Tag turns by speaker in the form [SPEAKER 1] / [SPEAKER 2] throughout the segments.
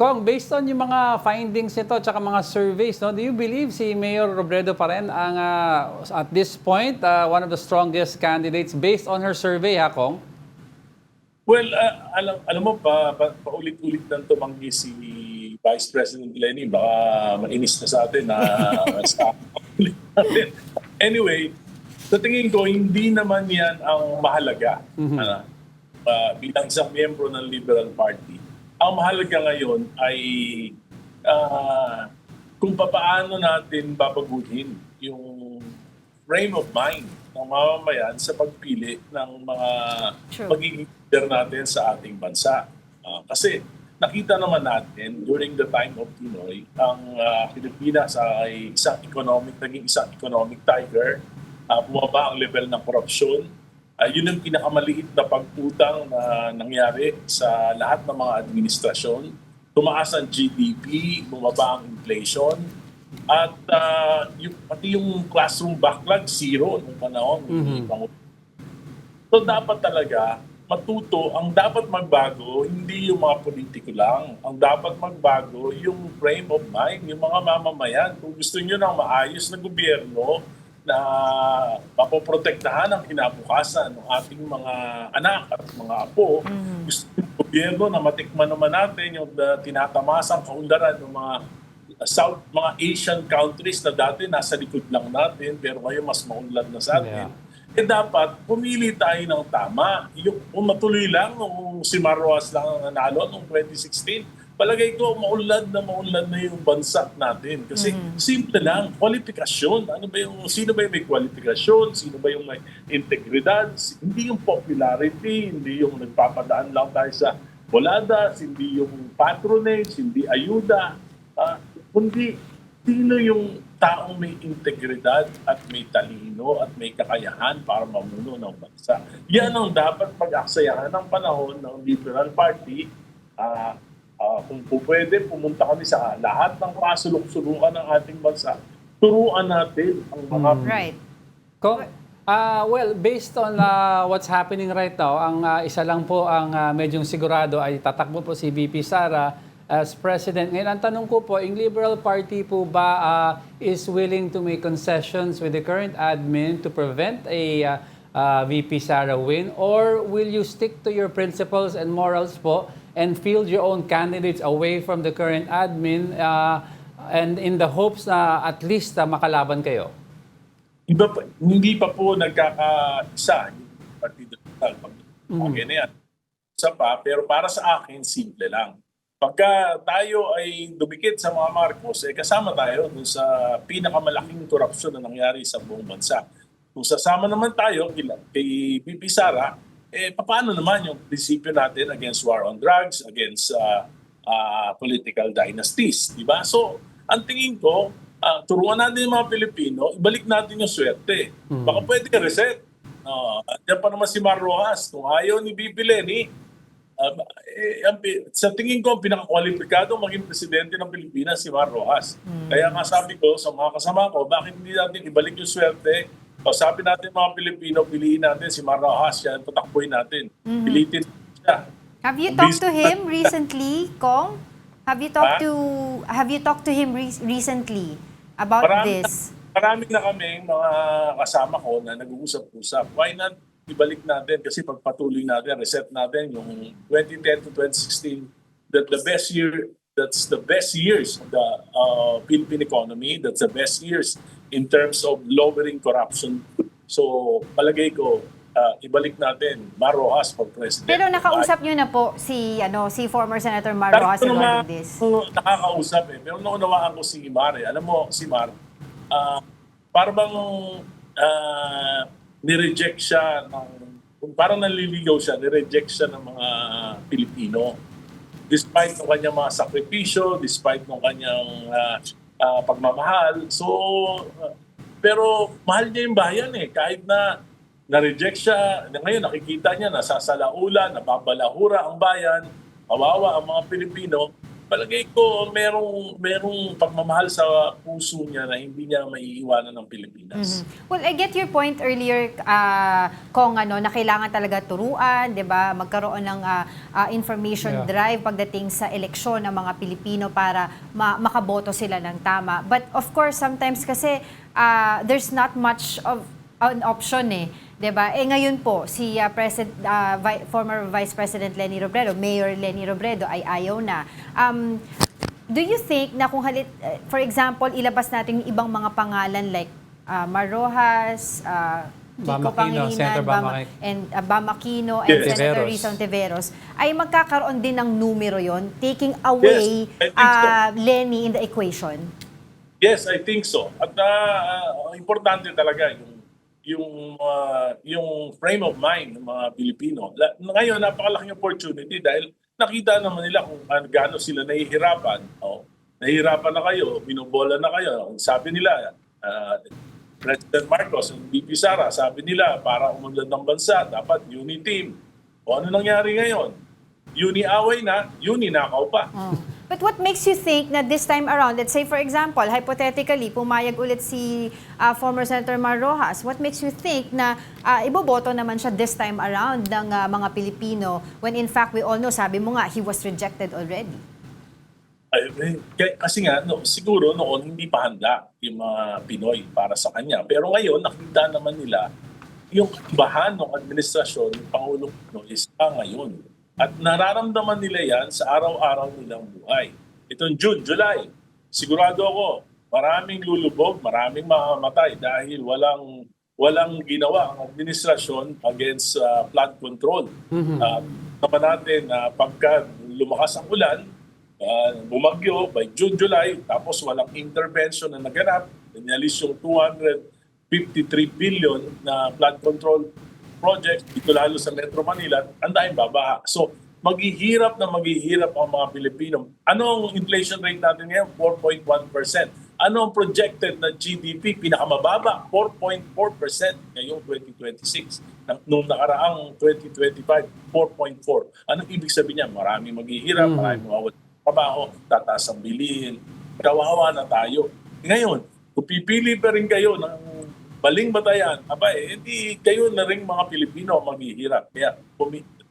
[SPEAKER 1] Kong, based on yung mga findings nito at mga surveys, no, do you believe si Mayor Robredo pa rin ang, at this point, one of the strongest candidates based on her survey, ha, Kong?
[SPEAKER 2] Well, alam mo paulit-ulit nang tumanggi si Vice President Lenny, baka mainis na sa atin na sa ulit natin. Anyway, sa tingin ko, hindi naman yan ang mahalaga. Bilang isang miyembro ng Liberal Party, ang mahalaga ngayon ay kung papaano natin babaguhin yung frame of mind ng mamamayan sa pagpili ng mga magiging leader natin sa ating bansa. Kasi nakita naman natin during the time of Pinoy, ang Pilipinas ay naging isang economic tiger. Bumaba ang level ng korupsyon. Yun ang pinakamaliit na pagputang na nangyari sa lahat ng mga administrasyon. Tumaas ang GDP, bumaba ang inflation, at pati yung classroom backlog, zero nung panahon. So dapat talaga matuto, ang dapat magbago, hindi yung mga politiko lang. Ang dapat magbago yung frame of mind, yung mga mamamayan. Kung gusto nyo ng maayos na gobyerno, na mapoprotektahan ang kinabukasan ng ating mga anak at mga apo. Gusto ng gobyerno na matikman naman natin yung tinatamasang kaunlaran ng mga Asian countries na dati nasa likod lang natin pero ngayon mas maunlad na sa atin. Dapat pumili tayo ng tama. Kung matuloy lang, kung si Marroas lang ang nanalo noong 2016, palagay ko maunlad na yung bansa natin. Kasi simple lang, kwalifikasyon. Sino ba yung may kwalifikasyon? Sino ba yung may integridad? Hindi yung popularity, hindi yung nagpapadaan lang tayo sa boladas, hindi yung patronage, hindi ayuda. Kundi sino yung taong may integridad at may talino at may kakayahan para mamuno ng bansa. Yan ang dapat pag-aksayahan ng panahon ng Liberal Party. Kung pwede, pumunta kami sa lahat ng kasulok-sulukan ng ating bansa. Turuan natin ang mga...
[SPEAKER 3] Right.
[SPEAKER 1] Well, based on what's happening right now, ang isa lang po ang medyong sigurado ay tatakbo po si VP Sara as President. Ngayon, ang tanong ko po, yung Liberal Party po ba is willing to make concessions with the current admin to prevent a VP Sara win? Or will you stick to your principles and morals po and field your own candidates away from the current admin and in the hopes na at least makalaban kayo?
[SPEAKER 2] Hindi pa po nagkakaisa yung Partido Liberal. Okay na yan. Isa pa, pero para sa akin, simple lang. Pagka tayo ay dumikit sa mga Marcos, kasama tayo dun sa pinakamalaking korupsyon na nangyari sa buong bansa. Kung sasama naman tayo kay VP Sara, paano naman yung prinsipyo natin against war on drugs, against political dynasties, di ba? So, ang tingin ko, turuan natin yung mga Pilipino, ibalik natin yung swerte. Baka pwede reset. Diyan pa naman si Mar Rojas. Kung ayaw ni VP Lenny, sa tingin ko, ang pinakakwalipikado maging presidente ng Pilipinas si Mar Rojas. Kaya nga sabi ko sa mga kasama ko, bakit hindi natin ibalik yung swerte? Sabi natin mga Pilipino, piliin natin si Mar Rojas, siya, patakboy natin. Pilitin siya.
[SPEAKER 3] Have you talked to him recently, Kong? Have you talked to him recently about this?
[SPEAKER 2] Marami na kami mga kasama ko na nag-uusap-usap. Why not ibalik natin kasi pagpatuloy natin, reset natin yung 2010 to 2016, that's the best years of the Philippine economy, that's the best years in terms of lowering corruption. So, palagay ko, ibalik natin Mar Rojas for president.
[SPEAKER 3] Pero nakausap niyo na po si former Senator Mar Rojas regarding this.
[SPEAKER 2] Nakakausap pero naunawaan ko si Mar. Alam mo, si Mar, para bang nireject siya parang naliligaw siya, nireject siya ng mga Pilipino. Despite ng kanyang mga sakripisyo, despite ng kanyang pagmamahal. So, pero mahal niya yung bayan kahit na na-reject siya. Ngayon nakikita niya, nasasalaulan, nababalahura ang bayan, kawawa ang mga Pilipino. Palagay ko merong pagmamahal sa puso niya na hindi niya maiiwanan ng Pilipinas.
[SPEAKER 3] Well, I get your point earlier, Kong, na kailangan talaga turuan, 'di ba? Magkaroon ng information drive pagdating sa eleksyon ng mga Pilipino para makaboto sila ng tama. But of course, sometimes kasi there's not much of an option eh. 'Di ba? Ngayon po si former Vice President Leni Robredo, Mayor Leni Robredo ay ayaw na. Do you think na kung for example, ilabas natin yung ibang mga pangalan like Mar Rojas, Kiko
[SPEAKER 1] Bam Aquino, Senator
[SPEAKER 3] Bam Aquino, and
[SPEAKER 2] Yes.
[SPEAKER 3] Senator
[SPEAKER 1] Ontiveros.
[SPEAKER 3] Risa Ontiveros, ay magkakaroon din ng numero yon, taking away
[SPEAKER 2] Yes, I think so.
[SPEAKER 3] Leni in the equation?
[SPEAKER 2] Yes, I think so. At importante talaga yung frame of mind ng mga Pilipino. Ngayon, napakalaking opportunity dahil nakita naman nila kung gaano sila nahihirapan. Nahihirapan na kayo, binubola na kayo. Sabi nila, President Marcos and VP Sara, sabi nila, para umunlad ng bansa, dapat uni team. O ano nangyari ngayon? Uni away na, uni nakaw pa.
[SPEAKER 3] But what makes you think na this time around, let's say for example, hypothetically, pumayag ulit si former Senator Mar Rojas, what makes you think na iboboto naman siya this time around ng mga Pilipino when in fact we all know, sabi mo nga, he was rejected already?
[SPEAKER 2] Kasi nga, siguro noon hindi pa handa yung mga Pinoy para sa kanya. Pero ngayon, nakita naman nila yung bahan ng administrasyon ng Pangulong Pinoy sa ngayon. At nararamdaman nila yan sa araw-araw nilang buhay. Itong June, July, sigurado ako, maraming lulubog, maraming mamamatay dahil walang ginawa ang administrasyon against flood control. Naman natin na pagka lumakas ang ulan, bumagyo by June, July, tapos walang intervention na naganap, inalis yung 253 billion na flood control project, dito lalo sa Metro Manila, ang daming babaha. So, maghihirap ang mga Pilipino. Ano ang inflation rate natin ngayon? 4.1%. Ano ang projected na GDP? Pinakamababa, 4.4% ngayong 2026. Nung nakaraang 2025, 4.4. Anong ibig sabihin niya? Maraming maghihirap, maraming mawawala ng trabaho, tataas ang bilihin. Kawawa na tayo. Ngayon, kung pipili pa rin kayo ng baling batayan, hindi kayo na rin mga Pilipino maghihirap. Kaya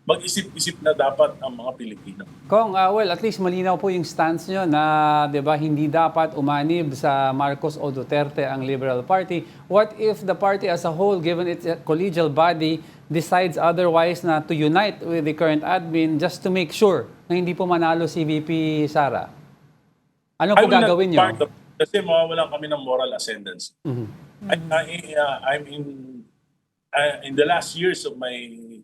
[SPEAKER 2] mag-isip-isip na dapat ang mga Pilipino.
[SPEAKER 1] Kong, well, at least malinaw po yung stance nyo na, di ba, hindi dapat umanib sa Marcos o Duterte ang Liberal Party. What if the party as a whole, given its collegial body, decides otherwise na to unite with the current admin just to make sure na hindi po manalo si VP Sara? Ano po gagawin nyo?
[SPEAKER 2] Kasi mawawalan kami ng moral ascendancy. I'm in the last years of my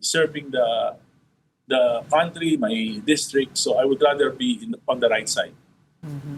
[SPEAKER 2] serving the country, my district, so I would rather be on the right side.